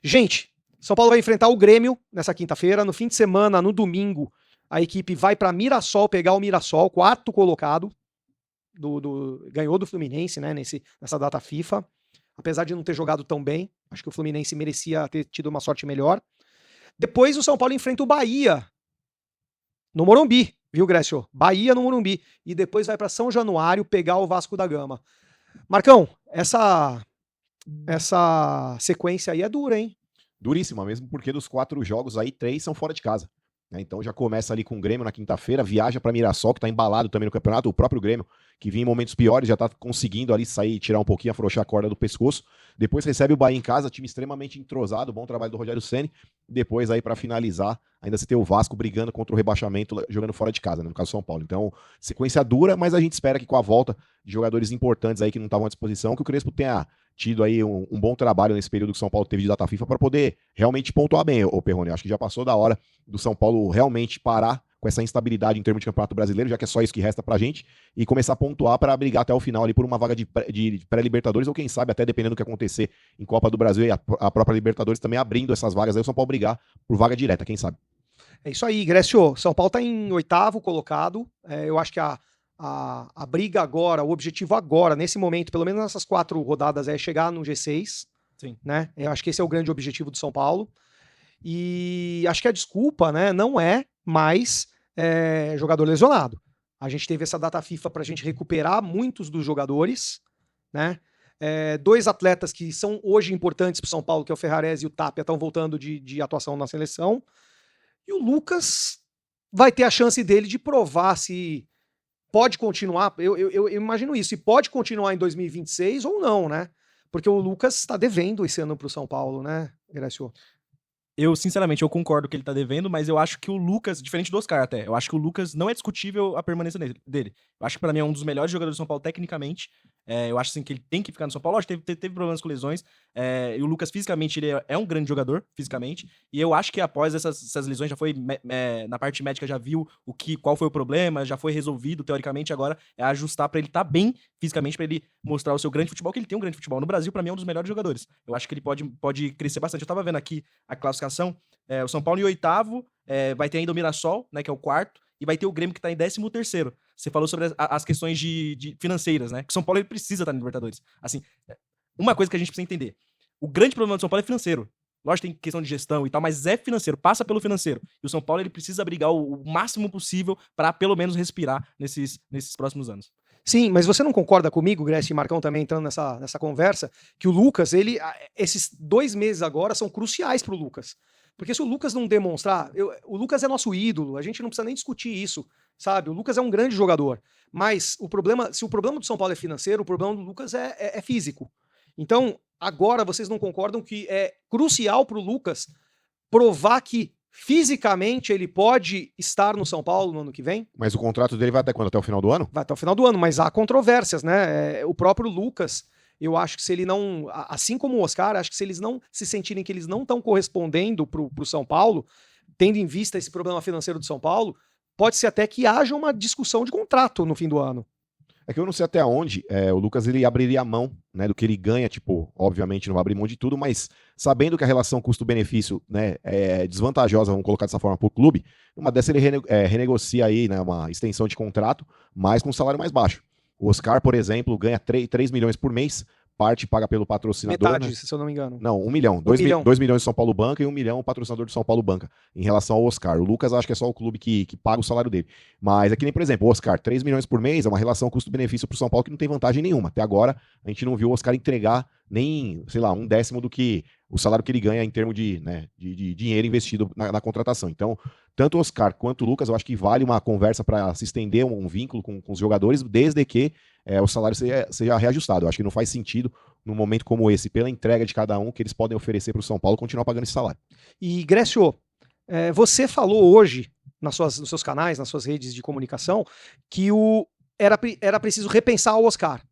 Gente, São Paulo vai enfrentar o Grêmio nessa quinta-feira. No fim de semana, no domingo, a equipe vai para Mirassol pegar o Mirassol, quarto colocado. Ganhou do Fluminense, né, nessa data FIFA. Apesar de não ter jogado tão bem, acho que o Fluminense merecia ter tido uma sorte melhor. Depois o São Paulo enfrenta o Bahia no Morumbi, viu, Grécio? Bahia no Morumbi. E depois vai para São Januário pegar o Vasco da Gama. Marcão, essa sequência aí é dura, hein? Duríssima, mesmo porque dos 4 jogos aí, 3 são fora de casa. Então já começa ali com o Grêmio na quinta-feira, viaja para Mirassol, que tá embalado também no campeonato, o próprio Grêmio, que vinha em momentos piores, já tá conseguindo ali sair, tirar um pouquinho, afrouxar a corda do pescoço. Depois recebe o Bahia em casa, time extremamente entrosado, bom trabalho do Rogério Ceni. Depois aí para finalizar, ainda se ter o Vasco brigando contra o rebaixamento, jogando fora de casa, né, no caso São Paulo. Então, sequência dura, mas a gente espera que com a volta de jogadores importantes aí que não estavam à disposição, que o Crespo tenha tido aí um bom trabalho nesse período que o São Paulo teve de data FIFA para poder realmente pontuar bem, ô Perrone. Acho que já passou da hora do São Paulo realmente parar com essa instabilidade em termos de Campeonato Brasileiro, já que é só isso que resta pra gente, e começar a pontuar para brigar até o final ali por uma vaga de pré-Libertadores, ou quem sabe até dependendo do que acontecer em Copa do Brasil e a própria Libertadores também abrindo essas vagas aí, o São Paulo brigar por vaga direta, quem sabe. É isso aí, Grécio. São Paulo tá em 8º colocado. Eu acho que a briga agora, o objetivo agora, nesse momento, pelo menos nessas 4 rodadas, é chegar no G6. Sim. Né? Eu acho que esse é o grande objetivo do São Paulo. E acho que a desculpa, né, não é mais jogador lesionado. A gente teve essa data FIFA para a gente recuperar muitos dos jogadores, né? 2 atletas que são hoje importantes para o São Paulo, que é o Ferrarese e o Tapia, estão voltando de atuação na seleção. E o Lucas vai ter a chance dele de provar se pode continuar. Eu imagino isso, se pode continuar em 2026 ou não, né? Porque o Lucas está devendo esse ano para o São Paulo, né, Grécio? Eu, sinceramente, eu concordo que ele tá devendo, mas eu acho que o Lucas, diferente do Oscar até, eu acho que o Lucas não é discutível a permanência dele. Eu acho que pra mim é um dos melhores jogadores do São Paulo tecnicamente. Eu acho assim, que ele tem que ficar no São Paulo. Lógico, teve problemas com lesões. E o Lucas, fisicamente, ele é um grande jogador, fisicamente. E eu acho que após essas lesões, já foi na parte médica, já viu qual foi o problema, já foi resolvido, teoricamente. Agora é ajustar pra ele estar bem fisicamente, pra ele mostrar o seu grande futebol, que ele tem um grande futebol. No Brasil, pra mim, é um dos melhores jogadores. Eu acho que ele pode crescer bastante. Eu tava vendo aqui a classificação. O São Paulo em 8º, vai ter ainda o Mirassol, né, que é o 4º, e vai ter o Grêmio que tá em 13º. Você falou sobre as questões de financeiras, né? Que o São Paulo ele precisa estar na Libertadores. Assim, uma coisa que a gente precisa entender: o grande problema do São Paulo é financeiro. Lógico, tem questão de gestão e tal, mas é financeiro, passa pelo financeiro. E o São Paulo ele precisa brigar o máximo possível para pelo menos respirar nesses próximos anos. Sim, mas você não concorda comigo, Grécio e Marcão também entrando nessa conversa, que o Lucas, esses 2 meses agora são cruciais pro Lucas. Porque se o Lucas não demonstrar, o Lucas é nosso ídolo, a gente não precisa nem discutir isso, sabe? O Lucas é um grande jogador, mas se o problema do São Paulo é financeiro, o problema do Lucas é físico. Então, agora vocês não concordam que é crucial pro Lucas provar que fisicamente ele pode estar no São Paulo no ano que vem? Mas o contrato dele vai até quando? Até o final do ano? Vai até o final do ano, mas há controvérsias, né? O próprio Lucas, eu acho que se ele não, assim como o Oscar, acho que se eles não se sentirem que eles não estão correspondendo pro São Paulo, tendo em vista esse problema financeiro do São Paulo, pode ser até que haja uma discussão de contrato no fim do ano. É que eu não sei até onde o Lucas ele abriria a mão, né, do que ele ganha, tipo, obviamente não vai abrir mão de tudo, mas sabendo que a relação custo-benefício, né, é desvantajosa, vamos colocar dessa forma, para o clube, uma dessa ele renegocia aí, né, uma extensão de contrato, mas com um salário mais baixo. O Oscar, por exemplo, ganha 3 milhões por mês, parte paga pelo patrocinador. Metade, né? se eu não me engano. Não, 1 milhão. 2 milhões de São Paulo banca e 1 milhão o patrocinador do São Paulo banca, em relação ao Oscar. O Lucas acho que é só o clube que paga o salário dele. Mas é que nem, por exemplo, o Oscar, 3 milhões por mês é uma relação custo-benefício pro São Paulo que não tem vantagem nenhuma. Até agora, a gente não viu o Oscar entregar nem, sei lá, 1/10 do que o salário que ele ganha em termos de dinheiro investido na contratação. Então, tanto o Oscar quanto o Lucas, eu acho que vale uma conversa para se estender um vínculo com os jogadores, desde que o salário seja reajustado. Eu acho que não faz sentido, num momento como esse, pela entrega de cada um que eles podem oferecer para o São Paulo, continuar pagando esse salário. E, Grécio, você falou hoje, nos seus canais, nas suas redes de comunicação, que era preciso repensar o Oscar.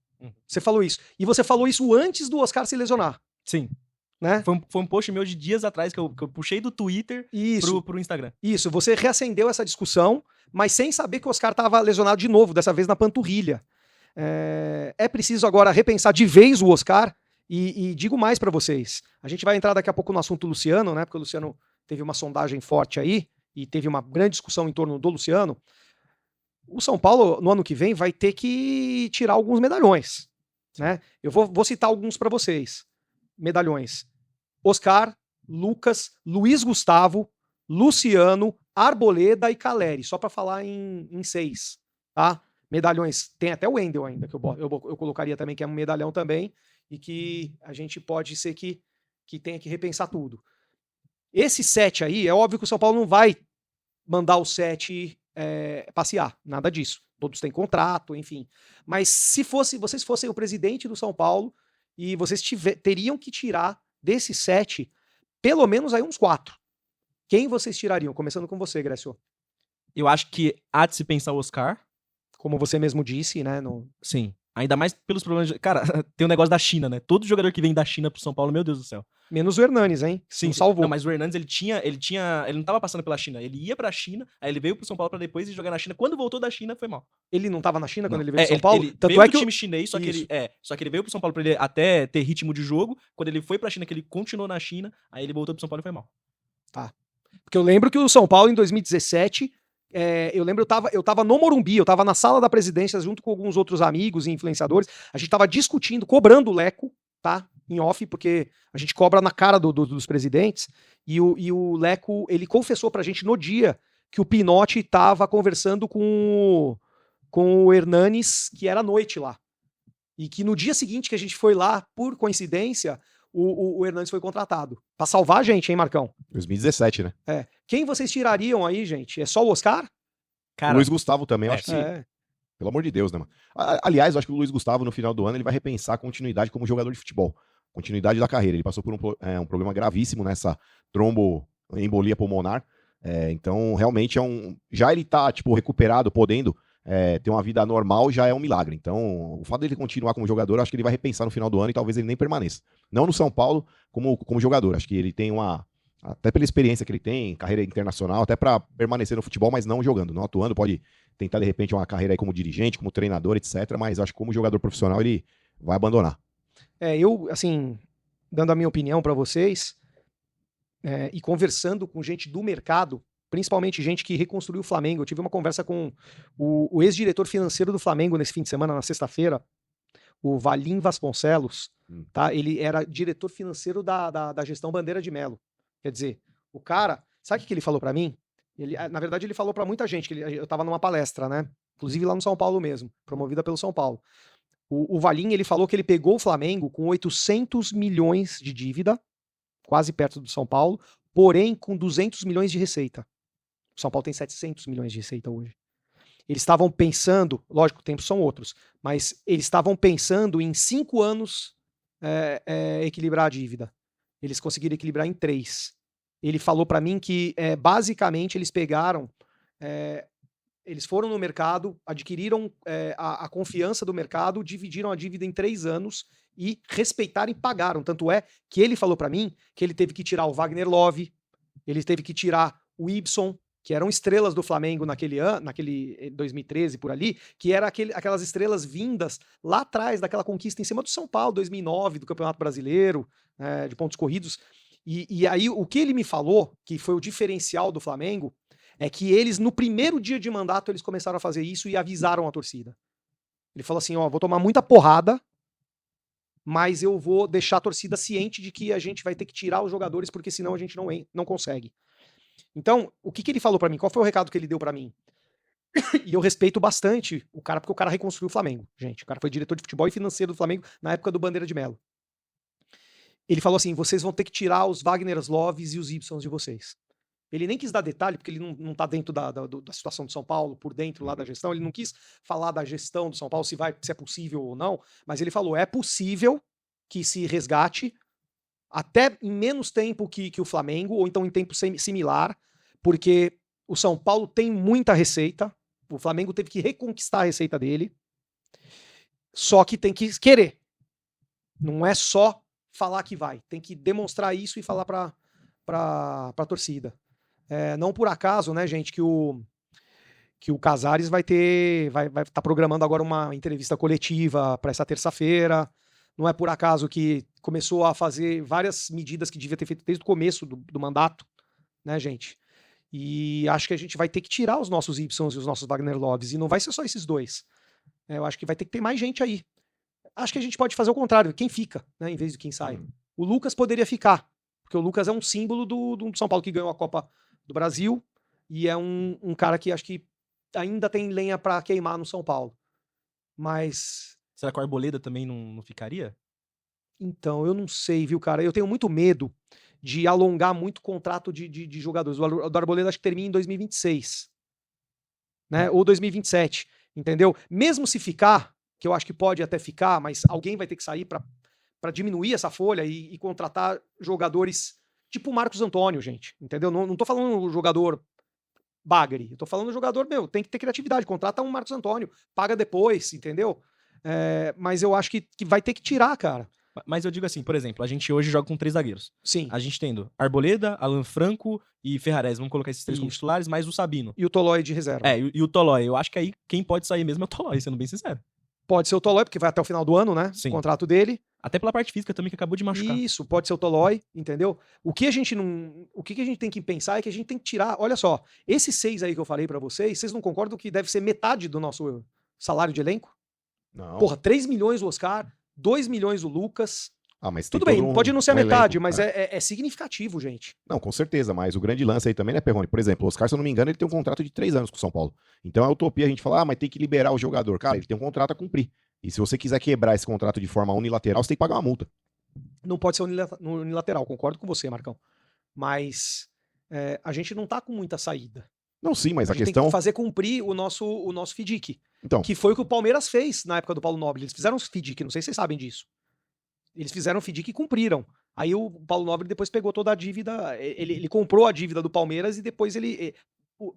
Você falou isso. E você falou isso antes do Oscar se lesionar. Sim. Né? Foi um post meu de dias atrás que eu puxei do Twitter pro Instagram. Isso, você reacendeu essa discussão, mas sem saber que o Oscar estava lesionado de novo, dessa vez na panturrilha. É preciso agora repensar de vez o Oscar E digo mais pra vocês. A gente vai entrar daqui a pouco no assunto Luciano, né? Porque o Luciano teve uma sondagem forte aí e teve uma grande discussão em torno do Luciano. O São Paulo, no ano que vem, vai ter que tirar alguns medalhões, né? Eu vou citar alguns pra vocês. Medalhões. Oscar, Lucas, Luiz Gustavo, Luciano, Arboleda e Caleri, só pra falar em 6, tá? Medalhões. Tem até o Wendel ainda, que eu colocaria também, que é um medalhão também, e que a gente pode ser que tenha que repensar tudo. Esse 7 aí, é óbvio que o São Paulo não vai mandar o 7 passear, nada disso. Todos têm contrato, enfim. Mas se vocês fossem o presidente do São Paulo e vocês teriam que tirar desses 7, pelo menos aí uns 4. Quem vocês tirariam? Começando com você, Grécio. Eu acho que há de se pensar o Oscar. Como você mesmo disse, né? Sim. Ainda mais pelos problemas. Cara, tem o negócio da China, né? Todo jogador que vem da China pro São Paulo, meu Deus do céu. Menos o Hernanes, hein? Sim, não salvou. Não, mas o Hernanes, ele não tava passando pela China. Ele ia pra China, aí ele veio pro São Paulo pra depois ir jogar na China. Quando voltou da China, foi mal. Ele não tava na China quando Não. ele veio pro São Paulo? Ele Tanto veio é que pro time chinês, só que ele veio pro São Paulo pra ele até ter ritmo de jogo. Quando ele foi pra China, que ele continuou na China, aí ele voltou pro São Paulo e foi mal. Tá. Porque eu lembro que o São Paulo, em 2017, eu tava no Morumbi, eu tava na sala da presidência junto com alguns outros amigos e influenciadores. A gente tava discutindo, cobrando o Leco, tá? Em off, porque a gente cobra na cara dos presidentes. E o Leco, ele confessou pra gente no dia que o Pinotti tava conversando com o Hernanes, que era à noite lá. E que no dia seguinte que a gente foi lá, por coincidência, o Hernanes foi contratado. Pra salvar a gente, hein, Marcão? 2017, né? Quem vocês tirariam aí, gente? É só o Oscar? Cara, o Luiz Gustavo também, eu acho que sim. É. Pelo amor de Deus, né, mano? Aliás, eu acho que o Luiz Gustavo, no final do ano, ele vai repensar a continuidade como jogador de futebol. Continuidade da carreira. Ele passou por um problema gravíssimo nessa tromboembolia pulmonar. Então, realmente, já ele tá, tipo, recuperado, podendo ter uma vida normal, já é um milagre. Então, o fato dele continuar como jogador, eu acho que ele vai repensar no final do ano e talvez ele nem permaneça. Não no São Paulo, como jogador. Acho que ele tem até pela experiência que ele tem, carreira internacional, até para permanecer no futebol, mas não jogando, não atuando, pode tentar de repente uma carreira aí como dirigente, como treinador, etc, mas acho que como jogador profissional ele vai abandonar. Eu, assim, dando a minha opinião para vocês, e conversando com gente do mercado, principalmente gente que reconstruiu o Flamengo, eu tive uma conversa com o ex-diretor financeiro do Flamengo nesse fim de semana, na sexta-feira, o Valim Vasconcelos, tá? Ele era diretor financeiro da gestão Bandeira de Melo. Quer dizer, o cara, sabe o que ele falou pra mim? Na verdade, ele falou pra muita gente, que eu tava numa palestra, né? Inclusive lá no São Paulo mesmo, promovida pelo São Paulo. O Valim, ele falou que ele pegou o Flamengo com 800 milhões de dívida, quase perto do São Paulo, porém com 200 milhões de receita. O São Paulo tem 700 milhões de receita hoje. Eles estavam pensando, lógico, tempos são outros, mas eles estavam pensando em 5 anos equilibrar a dívida. Eles conseguiram equilibrar em 3. Ele falou para mim que, basicamente, eles pegaram, eles foram no mercado, adquiriram a confiança do mercado, dividiram a dívida em 3 anos e respeitaram e pagaram. Tanto é que ele falou para mim que ele teve que tirar o Wagner Love, ele teve que tirar o Ibson, que eram estrelas do Flamengo naquele 2013 por ali, que era aquelas estrelas vindas lá atrás daquela conquista em cima do São Paulo, 2009, do Campeonato Brasileiro, de pontos corridos. E aí o que ele me falou, que foi o diferencial do Flamengo, é que eles, no primeiro dia de mandato, eles começaram a fazer isso e avisaram a torcida. Ele falou assim, vou tomar muita porrada, mas eu vou deixar a torcida ciente de que a gente vai ter que tirar os jogadores, porque senão a gente não consegue. Então, o que ele falou pra mim? Qual foi o recado que ele deu pra mim? E eu respeito bastante o cara, porque o cara reconstruiu o Flamengo, gente. O cara foi diretor de futebol e financeiro do Flamengo na época do Bandeira de Melo. Ele falou assim, vocês vão ter que tirar os Wagner Loves e os Ibsons de vocês. Ele nem quis dar detalhe, porque ele não tá dentro da situação do São Paulo, por dentro lá da gestão. Ele não quis falar da gestão do São Paulo, se é possível ou não. Mas ele falou, é possível que se resgate até em menos tempo que o Flamengo, ou então em tempo similar, porque o São Paulo tem muita receita, o Flamengo teve que reconquistar a receita dele, só que tem que querer. Não é só falar que vai, tem que demonstrar isso e falar pra torcida. Não por acaso, né, gente, que o Casares vai estar programando agora uma entrevista coletiva para essa terça-feira. Não é por acaso que começou a fazer várias medidas que devia ter feito desde o começo do mandato, né, gente? E acho que a gente vai ter que tirar os nossos Ys e os nossos Wagner Loves, e não vai ser só esses dois. Eu acho que vai ter que ter mais gente aí. Acho que a gente pode fazer o contrário, quem fica, né, em vez de quem sai. O Lucas poderia ficar, porque o Lucas é um símbolo do São Paulo que ganhou a Copa do Brasil, e é um cara que acho que ainda tem lenha pra queimar no São Paulo. Mas... Será que o Arboleda também não ficaria? Então, eu não sei, viu, cara? Eu tenho muito medo de alongar muito o contrato de jogadores. O do Arboleda acho que termina em 2026, né? Ou 2027, entendeu? Mesmo se ficar, que eu acho que pode até ficar, mas alguém vai ter que sair para diminuir essa folha e contratar jogadores tipo o Marcos Antônio, gente, entendeu? Não tô falando um jogador bagre, eu tô falando um jogador, tem que ter criatividade, contrata um Marcos Antônio, paga depois, entendeu? Mas eu acho que vai ter que tirar, cara. Mas eu digo assim, por exemplo, a gente hoje joga com 3 zagueiros. Sim. A gente tendo Arboleda, Alan Franco e Ferrares. Vamos colocar esses 3 como Isso. titulares, mais o Sabino. E o Tolói de reserva. E o Tolói. Eu acho que aí quem pode sair mesmo é o Tolói, sendo bem sincero. Pode ser o Tolói, porque vai até o final do ano, né? Sim. O contrato dele. Até pela parte física também, que acabou de machucar. Isso, pode ser o Tolói, entendeu? O que a gente tem que pensar é que a gente tem que tirar, olha só, esses 6 aí que eu falei pra vocês não concordam que deve ser metade do nosso salário de elenco? Não. Porra, 3 milhões o Oscar, 2 milhões o Lucas. Mas Tudo bem, pode não ser a metade, elenco, mas é significativo, gente. Não, com certeza, mas o grande lance aí também, né, Perrone? Por exemplo, o Oscar, se eu não me engano, ele tem um contrato de 3 anos com o São Paulo. Então é utopia a gente falar, mas tem que liberar o jogador. Cara, ele tem um contrato a cumprir. E se você quiser quebrar esse contrato de forma unilateral, você tem que pagar uma multa. Não pode ser unilateral, concordo com você, Marcão. Mas a gente não tá com muita saída. Não, sim, mas a gente questão... tem que fazer cumprir o nosso FIDIC. Então. Que foi o que o Palmeiras fez na época do Paulo Nobre. Eles fizeram um FIDIC, não sei se vocês sabem disso. Eles fizeram um FIDIC e cumpriram. Aí o Paulo Nobre depois pegou toda a dívida, ele comprou a dívida do Palmeiras e depois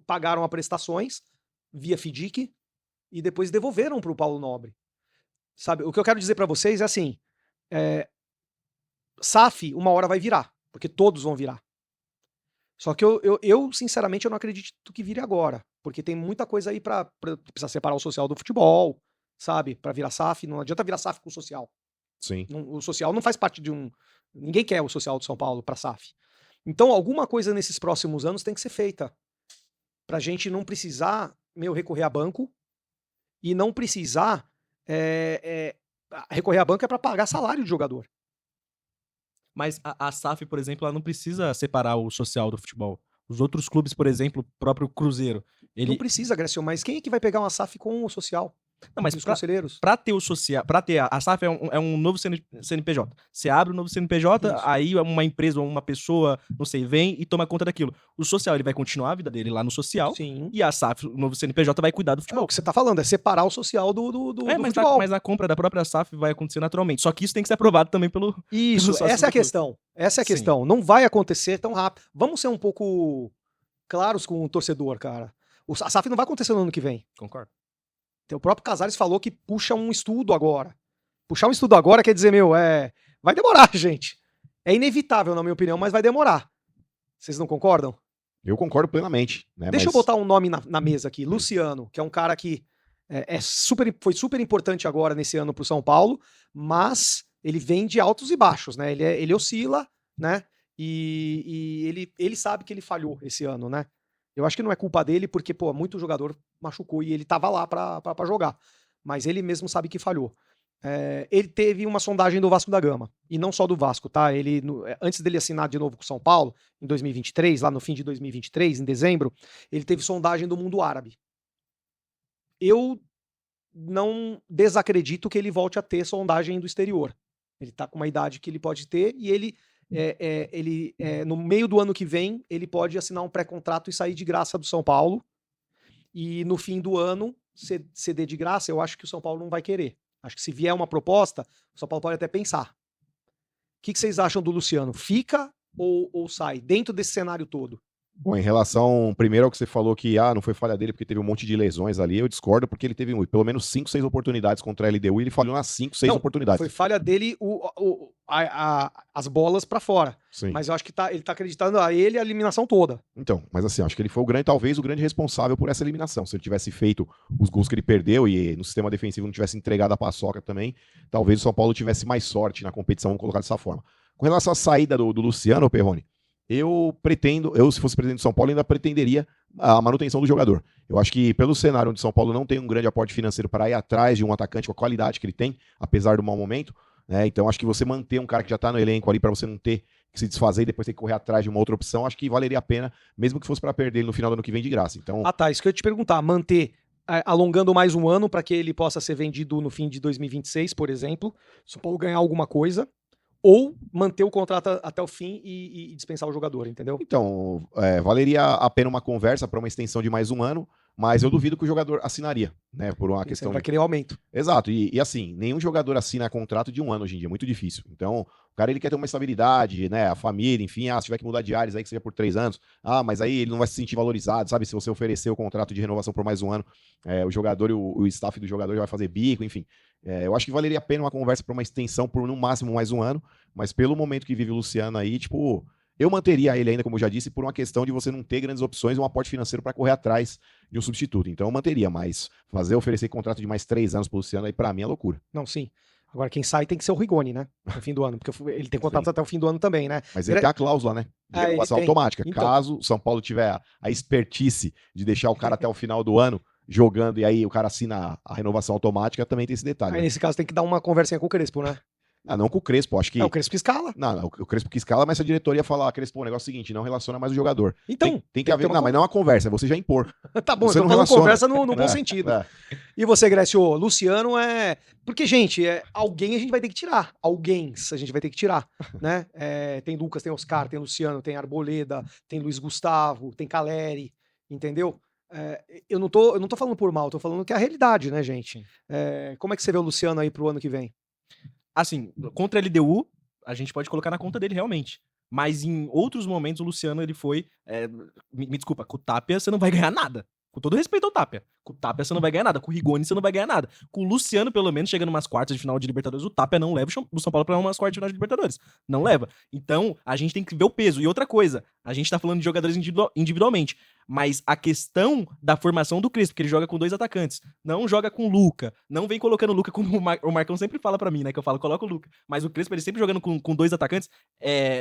pagaram as prestações via FIDIC e depois devolveram pro Paulo Nobre. Sabe, o que eu quero dizer pra vocês é assim, SAF uma hora vai virar, porque todos vão virar. Só que eu sinceramente, eu não acredito que vire agora, porque tem muita coisa aí pra precisar separar o social do futebol, sabe, pra virar SAF, não adianta virar SAF com o social. Sim. O social não faz parte de um... Ninguém quer o social do São Paulo pra SAF. Então alguma coisa nesses próximos anos tem que ser feita pra gente não precisar, recorrer a banco e não precisar recorrer a banco é pra pagar salário de jogador. Mas a SAF, por exemplo, ela não precisa separar o social do futebol. Os outros clubes, por exemplo, o próprio Cruzeiro, Não precisa, Grécio, mas quem é que vai pegar uma SAF com o social? Não, mas os conselheiros. Pra ter o social, para ter a SAF é um novo CNPJ. Você abre um novo CNPJ, Isso. aí uma empresa ou uma pessoa, não sei, vem e toma conta daquilo. O social, ele vai continuar a vida dele lá no social. Sim. E a SAF, o novo CNPJ, vai cuidar do futebol. O que você tá falando é separar o social do futebol. Mas a compra da própria SAF vai acontecer naturalmente. Só que isso tem que ser aprovado também pelo... Isso, essa é a questão. Essa é a questão. Não vai acontecer tão rápido. Vamos ser um pouco claros com o torcedor, cara. A SAF não vai acontecer no ano que vem. Concordo. O próprio Casares falou que puxa um estudo agora. Puxar um estudo agora quer dizer, vai demorar, gente. É inevitável, na minha opinião, mas vai demorar. Vocês não concordam? Eu concordo plenamente. Né? Deixa eu botar um nome na mesa aqui. Luciano, que é um cara que foi super importante agora nesse ano pro São Paulo, mas ele vem de altos e baixos, né? Ele oscila, né? E ele sabe que ele falhou esse ano, né? Eu acho que não é culpa dele, porque, muito jogador machucou e ele tava lá pra jogar. Mas ele mesmo sabe que falhou. Ele teve uma sondagem do Vasco da Gama. E não só do Vasco, tá? Antes dele assinar de novo com o São Paulo, em 2023, lá no fim de 2023, em dezembro, ele teve sondagem do mundo árabe. Eu não desacredito que ele volte a ter sondagem do exterior. Ele tá com uma idade que ele pode ter e ele no meio do ano que vem, ele pode assinar um pré-contrato e sair de graça do São Paulo. E no fim do ano, ceder de graça, eu acho que o São Paulo não vai querer. Acho que se vier uma proposta, o São Paulo pode até pensar. O que vocês acham do Luciano? Fica ou sai dentro desse cenário todo? Bom, em relação, primeiro ao que você falou que não foi falha dele porque teve um monte de lesões ali, eu discordo porque ele teve pelo menos 5, 6 oportunidades contra a LDU e ele falhou nas 5, 6 Não, oportunidades. Foi falha dele as bolas pra fora. Sim. Mas eu acho que ele tá acreditando a ele a eliminação toda. Então, mas assim, acho que ele foi talvez o grande responsável por essa eliminação. Se ele tivesse feito os gols que ele perdeu e no sistema defensivo não tivesse entregado a paçoca também, talvez o São Paulo tivesse mais sorte na competição, vamos colocar dessa forma. Com relação à saída do Luciano, Perrone, se fosse presidente de São Paulo, ainda pretenderia a manutenção do jogador. Eu acho que pelo cenário onde São Paulo não tem um grande aporte financeiro para ir atrás de um atacante com a qualidade que ele tem, apesar do mau momento, né? Então acho que você manter um cara que já está no elenco ali para você não ter que se desfazer e depois ter que correr atrás de uma outra opção, acho que valeria a pena, mesmo que fosse para perder ele no final do ano que vem de graça. Então, tá, isso que eu ia te perguntar, manter alongando mais um ano para que ele possa ser vendido no fim de 2026, por exemplo, São Paulo ganhar alguma coisa, ou manter o contrato até o fim e dispensar o jogador, entendeu? Então, valeria a pena uma conversa para uma extensão de mais um ano, mas eu duvido que o jogador assinaria, né? Por uma questão. Vai querer aumento. Exato, e assim, nenhum jogador assina contrato de um ano hoje em dia, é muito difícil. Então, o cara ele quer ter uma estabilidade, né? A família, enfim, se tiver que mudar de áreas aí que seja por 3 anos, mas aí ele não vai se sentir valorizado, sabe? Se você oferecer o contrato de renovação por mais um ano, o jogador e o staff do jogador já vai fazer bico, enfim. Eu acho que valeria a pena uma conversa para uma extensão por no máximo mais um ano, mas pelo momento que vive o Luciano aí, tipo, eu manteria ele ainda, como eu já disse, por uma questão de você não ter grandes opções e um aporte financeiro para correr atrás de um substituto. Então eu manteria, mas oferecer contrato de mais 3 anos pro Luciano aí, para mim é loucura. Não, sim. Agora quem sai tem que ser o Rigoni, né? No fim do ano, porque ele tem contrato até o fim do ano também, né? Mas ele tem a cláusula, né? De renovação automática. Então, caso o São Paulo tiver a expertise de deixar o cara até o final do ano jogando e aí o cara assina a renovação automática, também tem esse detalhe. Aí nesse caso tem que dar uma conversinha com o Crespo, né? Não com o Crespo, acho que... o Crespo que escala. Não, o Crespo que escala, mas a diretoria fala, Crespo, o negócio é o seguinte, não relaciona mais o jogador. Então... Tem que haver... mas não é uma conversa, é você já impor. Tá bom, você eu tô falando conversa no bom sentido. E você, Grécio, Luciano Porque, gente, alguém a gente vai ter que tirar. Alguém a gente vai ter que tirar, né? Tem Lucas, tem Oscar, tem Luciano, tem Arboleda, tem Luiz Gustavo, tem Caleri, entendeu? Eu não tô falando por mal, tô falando que é a realidade, né, gente? Como é que você vê o Luciano aí pro ano que vem? Assim, contra a LDU, a gente pode colocar na conta dele realmente. Mas em outros momentos o Luciano, ele foi... me desculpa, com o Tapia você não vai ganhar nada. Com todo respeito ao Tapia. Com o Tapia você não vai ganhar nada. Com o Rigoni você não vai ganhar nada. Com o Luciano, pelo menos, chegando umas quartas de final de Libertadores, o Tapia não leva o São Paulo pra umas quartas de final de Libertadores. Não leva. Então, a gente tem que ver o peso. E outra coisa, a gente tá falando de jogadores individualmente. Mas a questão da formação do Crespo, porque ele joga com 2 atacantes, não joga com o Luca, não vem colocando o Luca como o Marcão sempre fala pra mim, né, que eu falo, coloca o Luca, mas o Crespo, ele sempre jogando com 2 atacantes,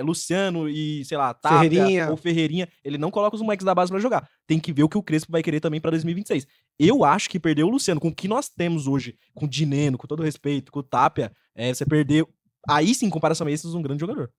Luciano e, sei lá, Tapia ou Ferreirinha, ele não coloca os moleques da base pra jogar. Tem que ver o que o Crespo vai querer também pra 2026. Eu acho que perder o Luciano, com o que nós temos hoje, com o Dineno, com todo respeito, com o Tapia, você perdeu, aí sim, em comparação a esses, um grande jogador.